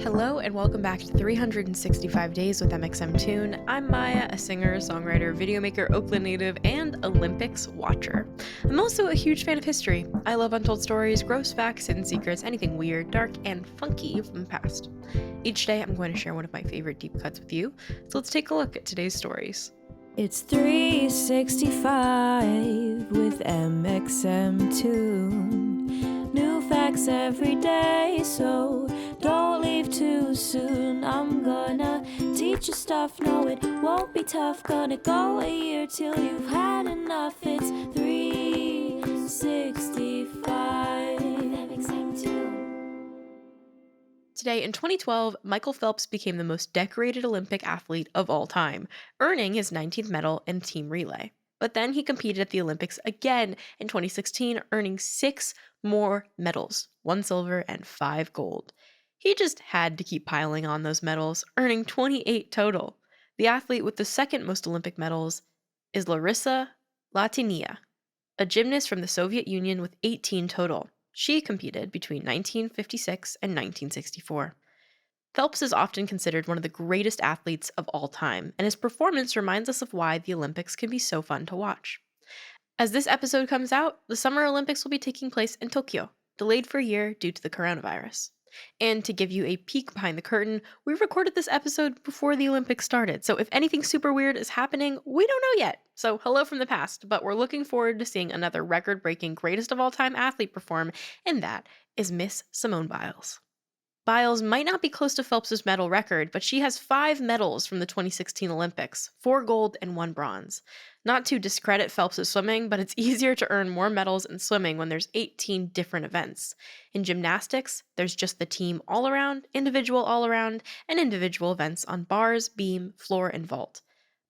Hello and welcome back to 365 Days with mxmtoon. I'm Maia, a singer, songwriter, videomaker, Oakland native, and Olympics watcher. I'm also a huge fan of history. I love untold stories, gross facts, hidden secrets, anything weird, dark, and funky from the past. Each day I'm going to share one of my favorite deep cuts with you, so let's take a look at today's stories. It's 365 with mxmtoon. New facts every day, so don't leave too soon. I'm gonna teach you stuff, no it won't be tough. Gonna go a year till you've had enough. It's 365 mxmtoon. Today in 2012, Michael Phelps became the most decorated Olympic athlete of all time, earning his 19th medal in team relay. But then he competed at the Olympics again in 2016, earning 6 more medals, 1 silver and 5 gold. He just had to keep piling on those medals, earning 28 total. The athlete with the second most Olympic medals is Larissa Latinia, a gymnast from the Soviet Union with 18 total. She competed between 1956 and 1964. Phelps is often considered one of the greatest athletes of all time, and his performance reminds us of why the Olympics can be so fun to watch. As this episode comes out, the Summer Olympics will be taking place in Tokyo, delayed for a year due to the coronavirus. And to give you a peek behind the curtain, we recorded this episode before the Olympics started, so if anything super weird is happening, we don't know yet. So hello from the past, but we're looking forward to seeing another record-breaking greatest of all time athlete perform, and that is Miss Simone Biles. Biles might not be close to Phelps' medal record, but she has 5 medals from the 2016 Olympics, 4 gold and 1 bronze. Not to discredit Phelps' swimming, but it's easier to earn more medals in swimming when there's 18 different events. In gymnastics, there's just the team all-around, individual all-around, and individual events on bars, beam, floor, and vault.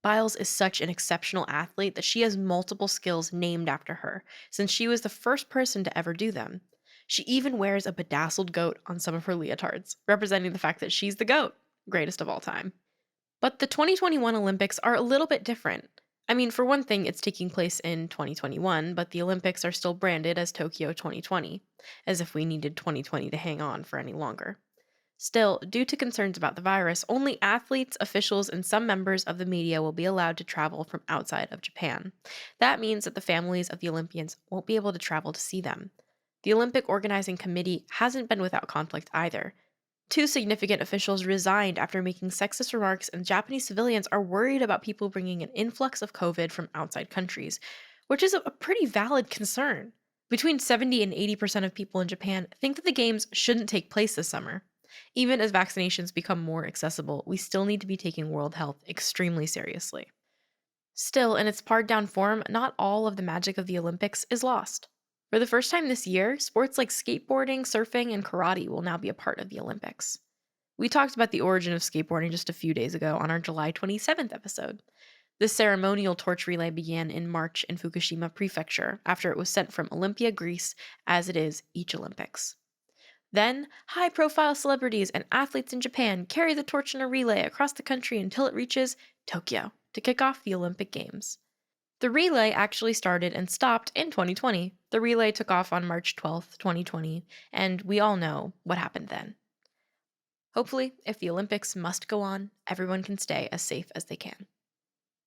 Biles is such an exceptional athlete that she has multiple skills named after her, since she was the first person to ever do them. She even wears a bedazzled goat on some of her leotards, representing the fact that she's the GOAT, greatest of all time. But the 2021 Olympics are a little bit different. I mean, for one thing, it's taking place in 2021, but the Olympics are still branded as Tokyo 2020, as if we needed 2020 to hang on for any longer. Still, due to concerns about the virus, only athletes, officials, and some members of the media will be allowed to travel from outside of Japan. That means that the families of the Olympians won't be able to travel to see them. The Olympic Organizing Committee hasn't been without conflict either. 2 significant officials resigned after making sexist remarks, and Japanese civilians are worried about people bringing an influx of COVID from outside countries, which is a pretty valid concern. Between 70 and 80% of people in Japan think that the Games shouldn't take place this summer. Even as vaccinations become more accessible, we still need to be taking world health extremely seriously. Still, in its pared-down form, not all of the magic of the Olympics is lost. For the first time this year, sports like skateboarding, surfing, and karate will now be a part of the Olympics. We talked about the origin of skateboarding just a few days ago on our July 27th episode. The ceremonial torch relay began in March in Fukushima Prefecture after it was sent from Olympia, Greece, as it is each Olympics. Then, high-profile celebrities and athletes in Japan carry the torch in a relay across the country until it reaches Tokyo to kick off the Olympic Games. The relay actually started and stopped in 2020. The relay took off on March 12th, 2020, and we all know what happened then. Hopefully, if the Olympics must go on, everyone can stay as safe as they can.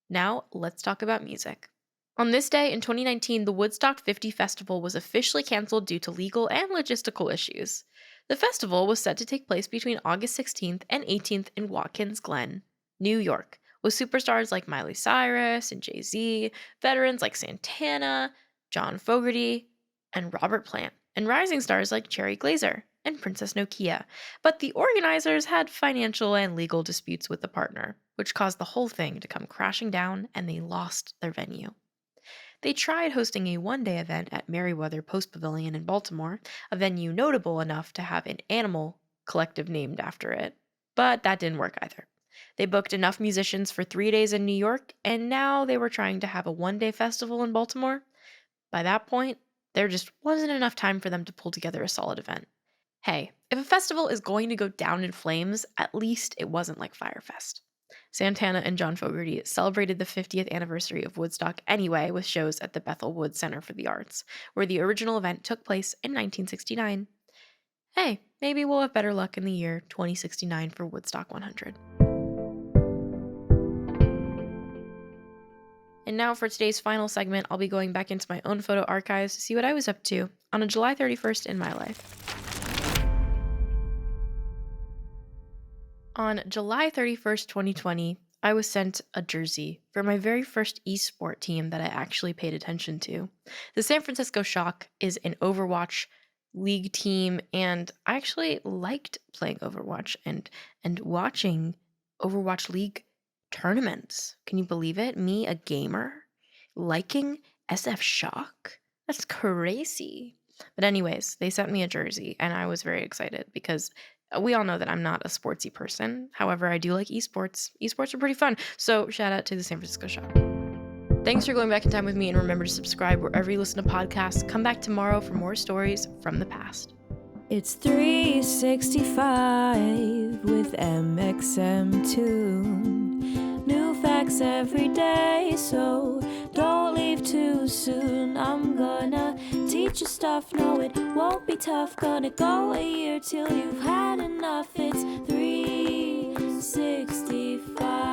Now, let's talk about music. On this day in 2019, the Woodstock 50 Festival was officially canceled due to legal and logistical issues. The festival was set to take place between August 16th and 18th in Watkins Glen, New York, with superstars like Miley Cyrus and Jay-Z, veterans like Santana, John Fogerty, and Robert Plant, and rising stars like Cherry Glazer and Princess Nokia. But the organizers had financial and legal disputes with the partner, which caused the whole thing to come crashing down, and they lost their venue. They tried hosting a one-day event at Merriweather Post Pavilion in Baltimore, a venue notable enough to have an animal collective named after it, but that didn't work either. They booked enough musicians for 3 days in New York, and now they were trying to have a one-day festival in Baltimore. By that point, there just wasn't enough time for them to pull together a solid event. Hey, if a festival is going to go down in flames, at least it wasn't like Firefest. Santana and John Fogerty celebrated the 50th anniversary of Woodstock anyway with shows at the Bethel Woods Center for the Arts, where the original event took place in 1969. Hey, maybe we'll have better luck in the year 2069 for Woodstock 100. And now for today's final segment, I'll be going back into my own photo archives to see what I was up to on a July 31st in my life. On July 31st, 2020, I was sent a jersey for my very first esport team that I actually paid attention to. The San Francisco Shock is an Overwatch League team, and I actually liked playing Overwatch and watching Overwatch League tournaments. Can you believe it? Me, a gamer, liking SF Shock? That's crazy. But anyways, they sent me a jersey, and I was very excited because we all know that I'm not a sportsy person. However, I do like esports. Esports are pretty fun. So shout out to the San Francisco Shock. Thanks for going back in time with me, and remember to subscribe wherever you listen to podcasts. Come back tomorrow for more stories from the past. It's 365 with mxmtoon. New facts every day, so don't leave too soon. I'm gonna teach you stuff, no it won't be tough. Gonna go a year till you've had enough. It's 365.